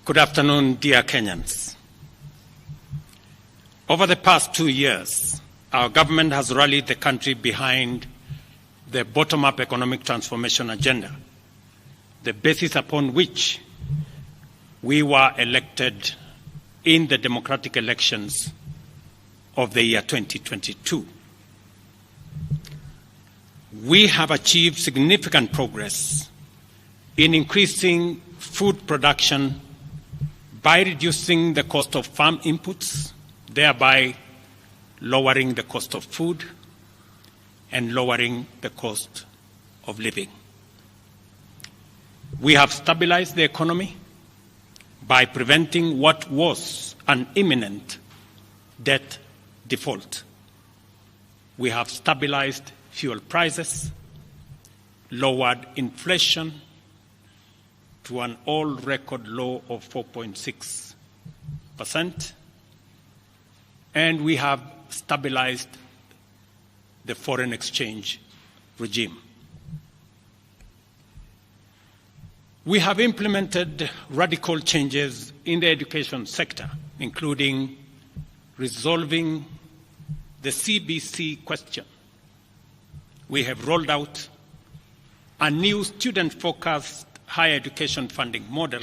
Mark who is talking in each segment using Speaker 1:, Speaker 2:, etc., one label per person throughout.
Speaker 1: Good afternoon, dear Kenyans. Over the past 2 years, our government has rallied the country behind the bottom-up economic transformation agenda, the basis upon which we were elected in the democratic elections of the year 2022. We have achieved significant progress in increasing food production by reducing the cost of farm inputs, thereby lowering the cost of food and lowering the cost of living. We have stabilized the economy by preventing what was an imminent debt default. We have stabilized fuel prices, lowered inflation to an all-record low of 4.6%, and we have stabilized the foreign exchange regime. We have implemented radical changes in the education sector, including resolving the CBC question. We have rolled out a new student-focused higher education funding model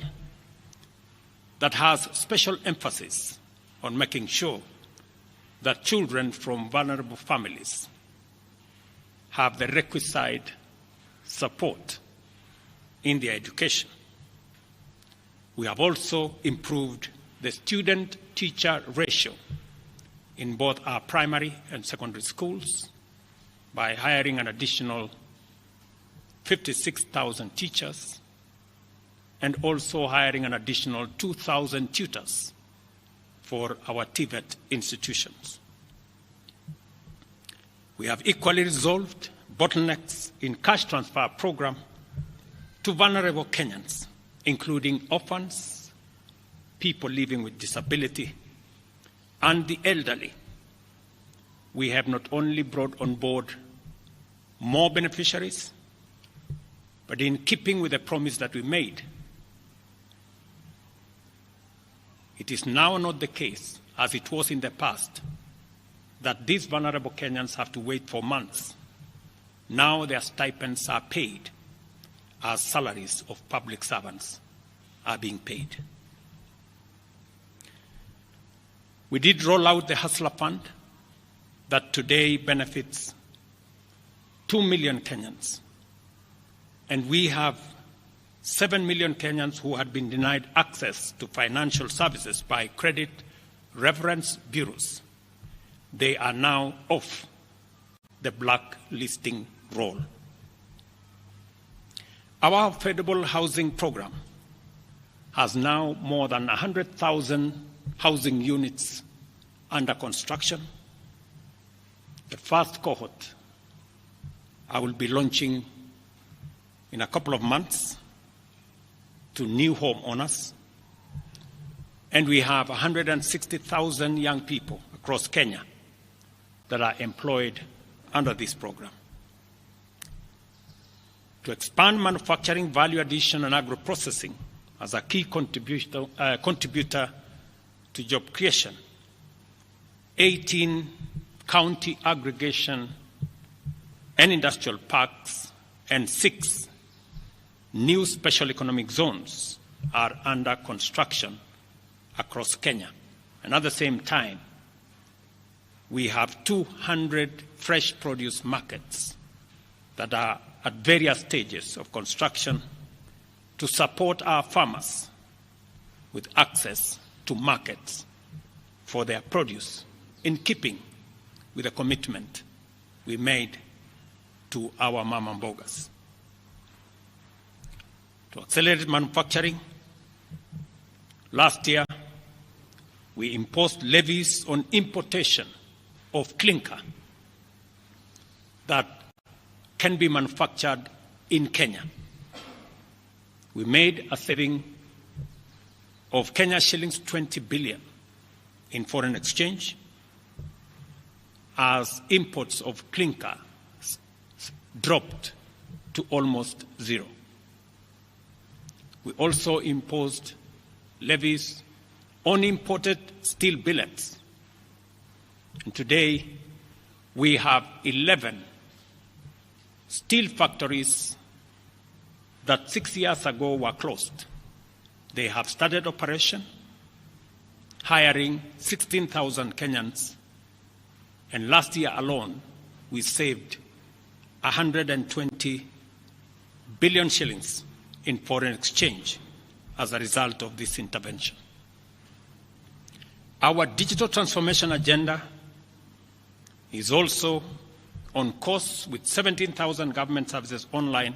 Speaker 1: that has special emphasis on making sure that children from vulnerable families have the requisite support in their education. We have also improved the student-teacher ratio in both our primary and secondary schools by hiring an additional 56,000 teachers and also hiring an additional 2,000 tutors for our TVET institutions. We have equally resolved bottlenecks in cash transfer program to vulnerable Kenyans, including orphans, people living with disability, and the elderly. We have not only brought on board more beneficiaries, but in keeping with the promise that we made, it is now not the case, as it was in the past, that these vulnerable Kenyans have to wait for months. Now their stipends are paid as salaries of public servants are being paid. We did roll out the Hustler Fund that today benefits 2 million Kenyans. And we have 7 million Kenyans who had been denied access to financial services by credit reference bureaus. They are now off the blacklisting roll. Our affordable housing program has now more than 100,000 housing units under construction. The first cohort I will be launching in a couple of months to new homeowners, and we have 160,000 young people across Kenya that are employed under this program. To expand manufacturing, value addition, and agro-processing as a key contributor to job creation, 18 county aggregation and industrial parks and 6 new special economic zones are under construction across Kenya. And at the same time, we have 200 fresh produce markets that are at various stages of construction to support our farmers with access to markets for their produce, in keeping with the commitment we made to our mama mbogas. To accelerate manufacturing, last year we imposed levies on importation of clinker that can be manufactured in Kenya. We made a saving of Kenya shillings 20 billion in foreign exchange as imports of clinker dropped to almost zero. We also imposed levies on imported steel billets. And today, we have 11 steel factories that 6 years ago were closed. They have started operation, hiring 16,000 Kenyans, and last year alone, we saved 120 billion shillings in foreign exchange as a result of this intervention. Our digital transformation agenda is also on course with 17,000 government services online,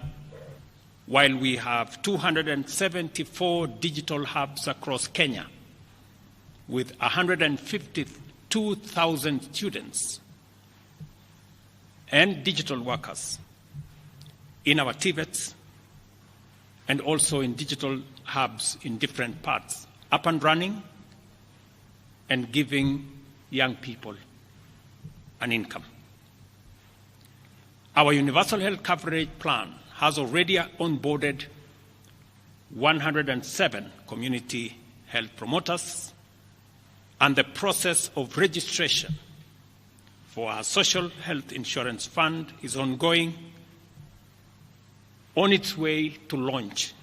Speaker 1: while we have 274 digital hubs across Kenya with 152,000 students and digital workers in our TVETs and also in digital hubs in different parts, up and running and giving young people an income. Our universal health coverage plan has already onboarded 107 community health promoters, and the process of registration for our social health insurance fund is ongoing, on its way to launch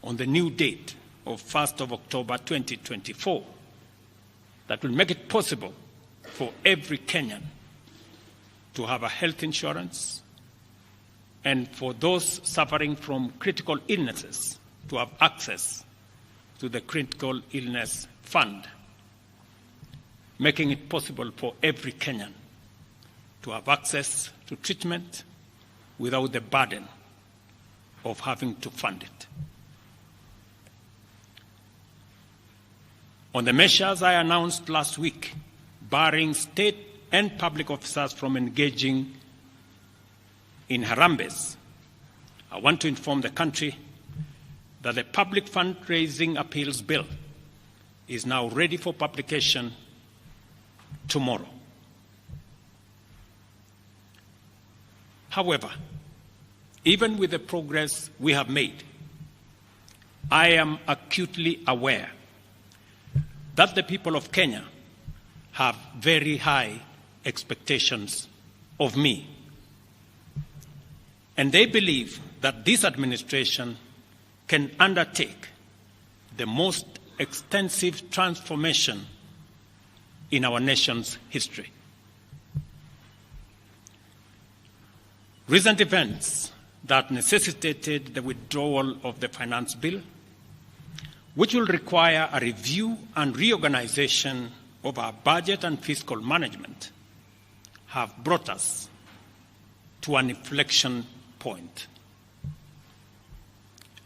Speaker 1: on the new date of 1st of October 2024 that will make it possible for every Kenyan to have a health insurance, and for those suffering from critical illnesses to have access to the critical illness fund, making it possible for every Kenyan to have access to treatment without the burden of having to fund it. On the measures I announced last week, barring state and public officers from engaging in harambes, I want to inform the country that the Public Fundraising Appeals Bill is now ready for publication tomorrow. However, even with the progress we have made, I am acutely aware that the people of Kenya have very high expectations of me. And they believe that this administration can undertake the most extensive transformation in our nation's history. Recent events that necessitated the withdrawal of the finance bill, which will require a review and reorganization of our budget and fiscal management, have brought us to an inflection point.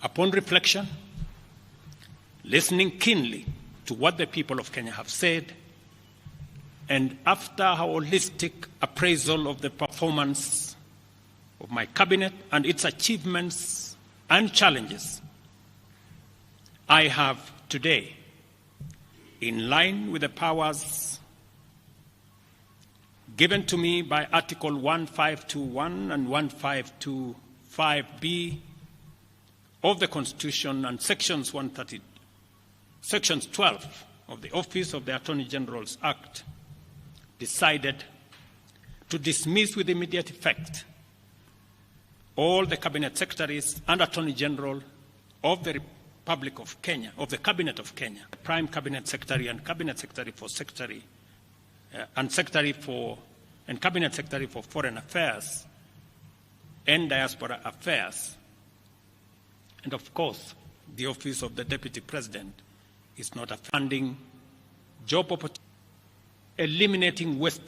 Speaker 1: Upon reflection, listening keenly to what the people of Kenya have said, and after a holistic appraisal of the performance of my cabinet and its achievements and challenges, I have today, in line with the powers given to me by Article 1521 and 1525B of the Constitution and Sections 12 of the Office of the Attorney General's Act, decided to dismiss with immediate effect all the Cabinet Secretaries and Attorney General of the Republic of Kenya, of the Cabinet of Kenya, Prime Cabinet Secretary and Cabinet Secretary for Cabinet Secretary for Foreign Affairs and Diaspora Affairs. And of course, the Office of the Deputy President is not a funding job opportunity, eliminating wastage